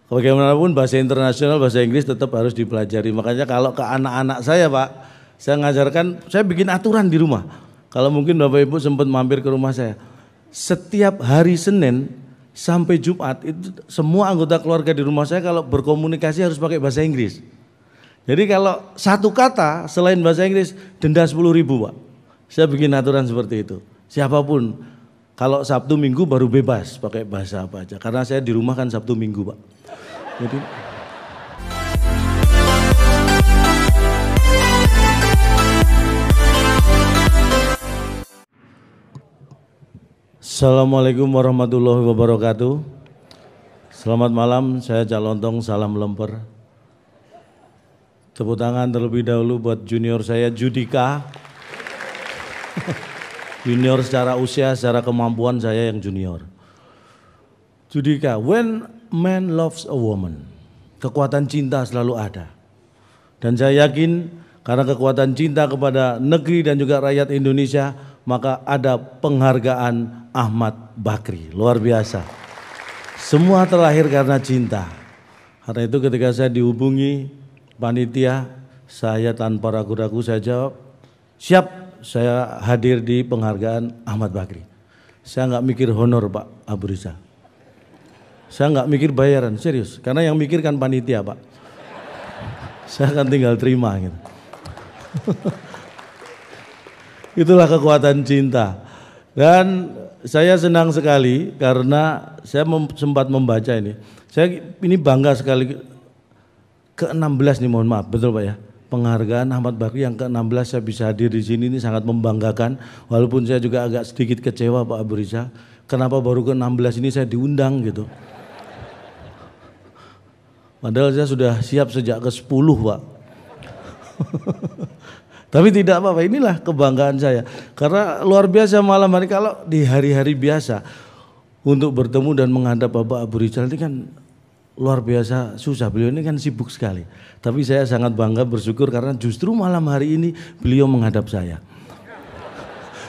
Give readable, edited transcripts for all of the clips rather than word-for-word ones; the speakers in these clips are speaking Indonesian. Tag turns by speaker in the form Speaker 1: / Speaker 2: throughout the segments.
Speaker 1: bagaimanapun bahasa internasional, bahasa Inggris tetap harus dipelajari. Makanya kalau ke anak-anak saya Pak, saya ngajarkan, saya bikin aturan di rumah. Kalau mungkin Bapak Ibu sempat mampir ke rumah saya, setiap hari Senin sampai Jumat itu semua anggota keluarga di rumah saya kalau berkomunikasi harus pakai bahasa Inggris. Jadi kalau satu kata selain bahasa Inggris denda 10.000 Pak. Saya bikin aturan seperti itu. Siapapun, kalau Sabtu Minggu baru bebas pakai bahasa apa aja. Karena saya di rumah kan Sabtu Minggu Pak. Jadi Assalamualaikum warahmatullahi wabarakatuh. Selamat malam, saya Cak Lontong, salam lemper. Tepuk tangan terlebih dahulu buat junior saya Judika. Junior secara usia, secara kemampuan saya yang junior. Judika, when man loves a woman, kekuatan cinta selalu ada. Dan saya yakin karena kekuatan cinta kepada negeri dan juga rakyat Indonesia, maka ada penghargaan Ahmad Bakri, luar biasa. Semua terlahir karena cinta. Karena itu ketika saya dihubungi panitia, saya tanpa ragu-ragu saya jawab, siap, saya hadir di penghargaan Ahmad Bakri. Saya nggak mikir honor Pak Abu Rizal. Saya nggak mikir bayaran, serius. Karena yang mikir kan panitia Pak. Saya akan tinggal terima gitu. Itulah kekuatan cinta. Dan saya senang sekali karena saya sempat membaca ini. Saya ini bangga sekali ke-16 nih, mohon maaf, betul Pak ya. Penghargaan Ahmad Bakri yang ke-16 saya bisa hadir di sini, ini sangat membanggakan. Walaupun saya juga agak sedikit kecewa Pak Abu Rizal. Kenapa baru ke-16 ini saya diundang gitu. Padahal saya sudah siap sejak ke-10 Pak. Tapi tidak apa-apa, inilah kebanggaan saya. Karena luar biasa malam hari, kalau di hari-hari biasa untuk bertemu dan menghadap Bapak Abu Rizal ini kan luar biasa susah. Beliau ini kan sibuk sekali. Tapi saya sangat bangga, bersyukur karena justru malam hari ini beliau menghadap saya.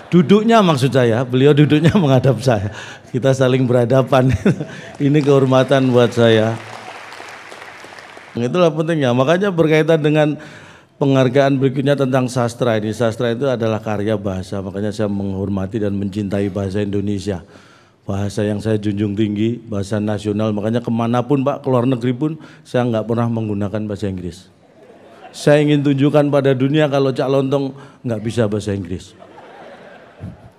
Speaker 1: Duduknya maksud saya, beliau duduknya menghadap saya. Kita saling berhadapan. Ini kehormatan buat saya. Itulah pentingnya. Makanya berkaitan dengan penghargaan berikutnya tentang sastra ini. Sastra itu adalah karya bahasa. Makanya saya menghormati dan mencintai bahasa Indonesia. Bahasa yang saya junjung tinggi, bahasa nasional. Makanya kemanapun Pak, keluar negeri pun saya nggak pernah menggunakan bahasa Inggris. Saya ingin tunjukkan pada dunia kalau Cak Lontong nggak bisa bahasa Inggris.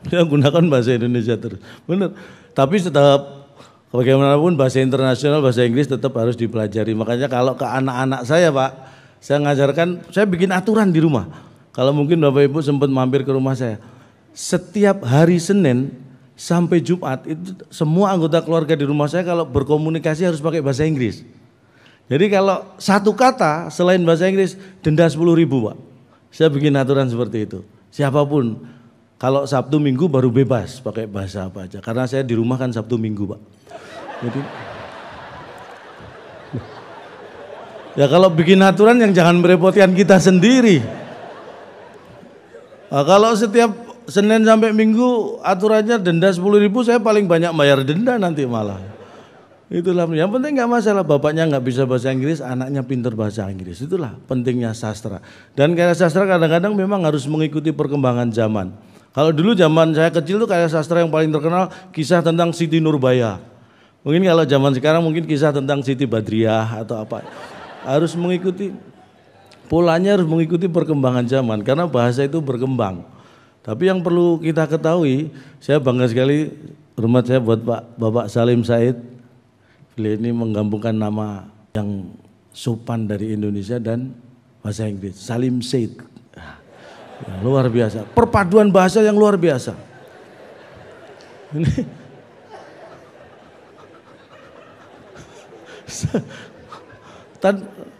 Speaker 1: Saya gunakan bahasa Indonesia terus, benar. Tapi tetap bagaimanapun bahasa internasional, bahasa Inggris tetap harus dipelajari. Makanya kalau ke anak-anak saya Pak, saya ngajarkan, saya bikin aturan di rumah. Kalau mungkin Bapak Ibu sempat mampir ke rumah saya, setiap hari Senin sampai Jumat itu semua anggota keluarga di rumah saya kalau berkomunikasi harus pakai bahasa Inggris. Jadi kalau satu kata selain bahasa Inggris denda 10.000 Pak. Saya bikin aturan seperti itu. Siapapun, kalau Sabtu Minggu baru bebas pakai bahasa apa aja. Karena saya di rumah kan Sabtu Minggu Pak. Jadi ya kalau bikin aturan yang jangan merepotkan kita sendiri. Nah, kalau setiap Senin sampai Minggu aturannya denda 10.000, saya paling banyak bayar denda nanti malah. Itulah yang penting, nggak masalah bapaknya nggak bisa bahasa Inggris, anaknya pintar bahasa Inggris. Itulah pentingnya sastra. Dan karya sastra kadang-kadang memang harus mengikuti perkembangan zaman. Kalau dulu zaman saya kecil tuh karya sastra yang paling terkenal kisah tentang Siti Nurbaya. Mungkin kalau zaman sekarang mungkin kisah tentang Siti Badriah atau apa. Harus mengikuti polanya, harus mengikuti perkembangan zaman karena bahasa itu berkembang. Tapi yang perlu kita ketahui, saya bangga sekali hormat saya buat Bapak Salim Said. Beliau ini menggabungkan nama yang sopan dari Indonesia dan bahasa Inggris. Salim Said, ya, luar biasa. Perpaduan bahasa yang luar biasa. Ini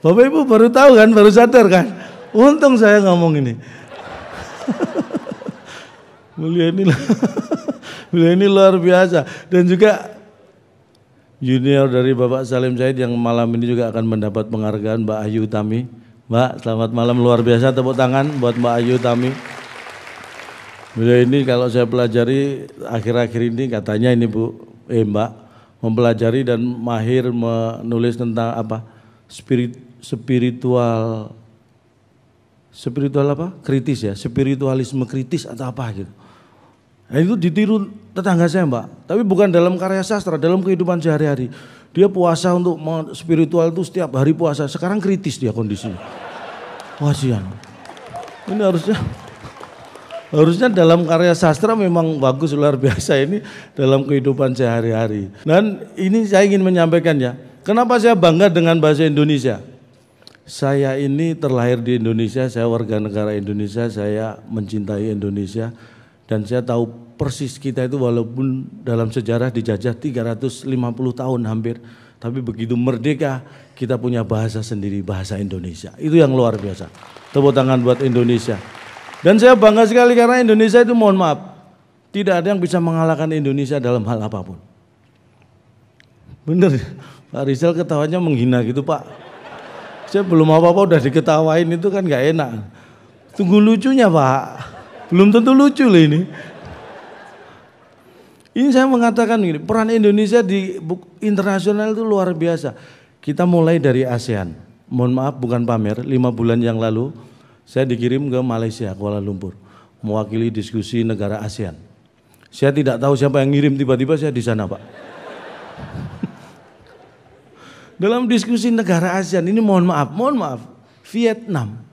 Speaker 1: Bapak Ibu baru tahu kan, baru sadar kan. Untung saya ngomong ini. Beliau ini luar biasa. Dan juga junior dari Bapak Salim Said yang malam ini juga akan mendapat penghargaan, Mbak Ayu Tami. Mbak, selamat malam, luar biasa, tepuk tangan buat Mbak Ayu Tami. Beliau ini kalau saya pelajari akhir-akhir ini katanya ini Mbak, mempelajari dan mahir menulis tentang apa? Spiritual apa? Kritis ya, spiritualisme kritis atau apa gitu. Nah, itu ditiru tetangga saya Mbak, tapi bukan dalam karya sastra, dalam kehidupan sehari-hari. Dia puasa untuk spiritual itu setiap hari puasa, sekarang kritis dia kondisinya. Kasihan. Ini harusnya dalam karya sastra memang bagus luar biasa, ini dalam kehidupan sehari-hari. Dan ini saya ingin menyampaikan ya, kenapa saya bangga dengan bahasa Indonesia. Saya ini terlahir di Indonesia, saya warga negara Indonesia, saya mencintai Indonesia. Dan saya tahu persis kita itu walaupun dalam sejarah dijajah 350 tahun hampir. Tapi begitu merdeka kita punya bahasa sendiri, bahasa Indonesia. Itu yang luar biasa. Tepuk tangan buat Indonesia. Dan saya bangga sekali karena Indonesia itu mohon maaf. Tidak ada yang bisa mengalahkan Indonesia dalam hal apapun. Bener, Pak Rizal ketawanya menghina gitu Pak. Saya belum apa-apa udah diketawain itu kan gak enak. Tunggu lucunya Pak. Belum tentu lucu loh ini. Ini saya mengatakan gini, peran Indonesia di internasional itu luar biasa. Kita mulai dari ASEAN. Mohon maaf bukan pamer, 5 bulan yang lalu saya dikirim ke Malaysia, Kuala Lumpur. Mewakili diskusi negara ASEAN. Saya tidak tahu siapa yang ngirim, tiba-tiba saya di sana Pak. Dalam diskusi negara ASEAN ini mohon maaf, Vietnam.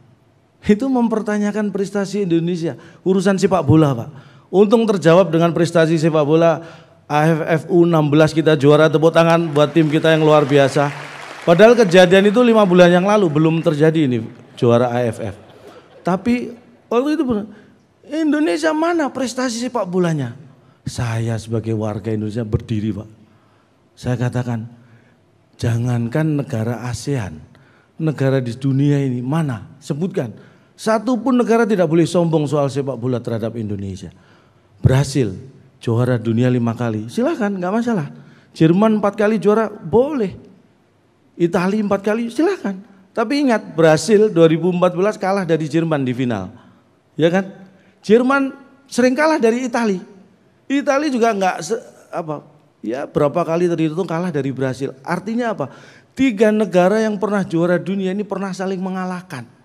Speaker 1: Itu mempertanyakan prestasi Indonesia, urusan sepak bola Pak. Untung terjawab dengan prestasi sepak bola AFF U16 kita juara, tepuk tangan buat tim kita yang luar biasa. Padahal kejadian itu 5 bulan yang lalu belum terjadi ini juara AFF. Tapi waktu itu Indonesia mana prestasi sepak bolanya? Saya sebagai warga Indonesia berdiri Pak. Saya katakan jangankan negara ASEAN, negara di dunia ini mana? Sebutkan. Satu pun negara tidak boleh sombong soal sepak bola terhadap Indonesia. Brasil juara dunia 5 kali, silahkan gak masalah. Jerman 4 kali juara boleh. Italia 4 kali silahkan. Tapi ingat Brasil 2014 kalah dari Jerman di final. Ya kan? Jerman sering kalah dari Italia. Italia juga berapa kali terhitung kalah dari Brasil. Artinya apa? 3 negara yang pernah juara dunia ini pernah saling mengalahkan.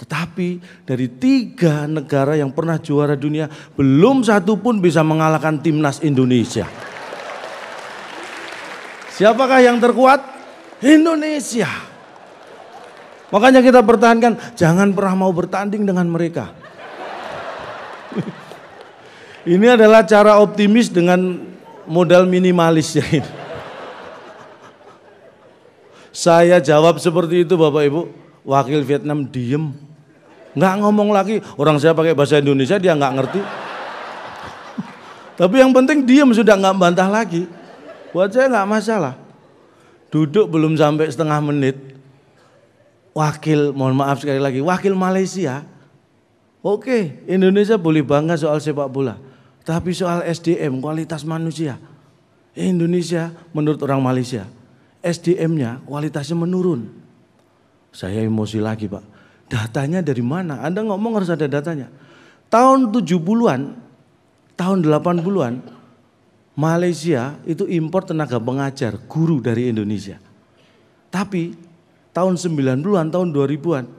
Speaker 1: Tetapi dari 3 negara yang pernah juara dunia, belum satu pun bisa mengalahkan timnas Indonesia. Siapakah yang terkuat? Indonesia. Makanya kita pertahankan, jangan pernah mau bertanding dengan mereka. Ini adalah cara optimis dengan modal minimalis ya ini. Saya jawab seperti itu Bapak Ibu, wakil Vietnam diem. Nggak ngomong lagi, orang saya pakai bahasa Indonesia dia nggak ngerti. Tapi yang penting diem sudah nggak bantah lagi. Buat saya nggak masalah. Duduk belum sampai setengah menit. Mohon maaf sekali lagi, wakil Malaysia. Oke, Indonesia boleh bangga soal sepak bola. Tapi soal SDM, kualitas manusia. Indonesia menurut orang Malaysia, SDM-nya kualitasnya menurun. Saya emosi lagi Pak. Datanya dari mana? Anda ngomong harus ada datanya. Tahun 70-an, tahun 80-an, Malaysia itu impor tenaga pengajar, guru dari Indonesia. Tapi tahun 90-an, tahun 2000-an,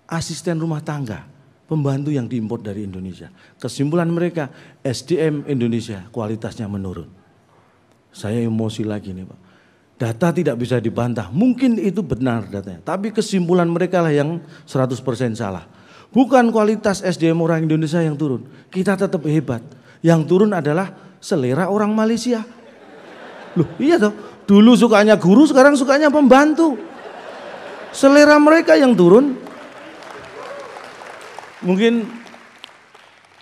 Speaker 1: asisten rumah tangga, pembantu yang diimpor dari Indonesia. Kesimpulan mereka, SDM Indonesia kualitasnya menurun. Saya emosi lagi nih Pak. Data tidak bisa dibantah, mungkin itu benar datanya. Tapi kesimpulan mereka lah yang 100% salah. Bukan kualitas SDM orang Indonesia yang turun, kita tetap hebat. Yang turun adalah selera orang Malaysia. Loh iya toh, dulu sukanya guru, sekarang sukanya pembantu. Selera mereka yang turun. Mungkin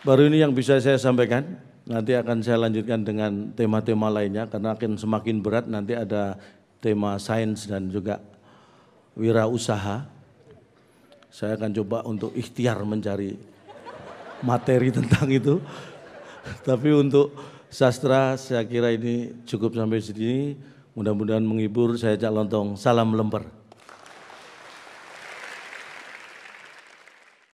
Speaker 1: baru ini yang bisa saya sampaikan. Nanti akan saya lanjutkan dengan tema-tema lainnya karena akan semakin berat. Nanti ada tema sains dan juga wirausaha. Saya akan coba untuk ikhtiar mencari materi tentang itu. Tapi untuk sastra saya kira ini cukup sampai sini. Mudah-mudahan menghibur. Saya Cak Lontong, salam lemper.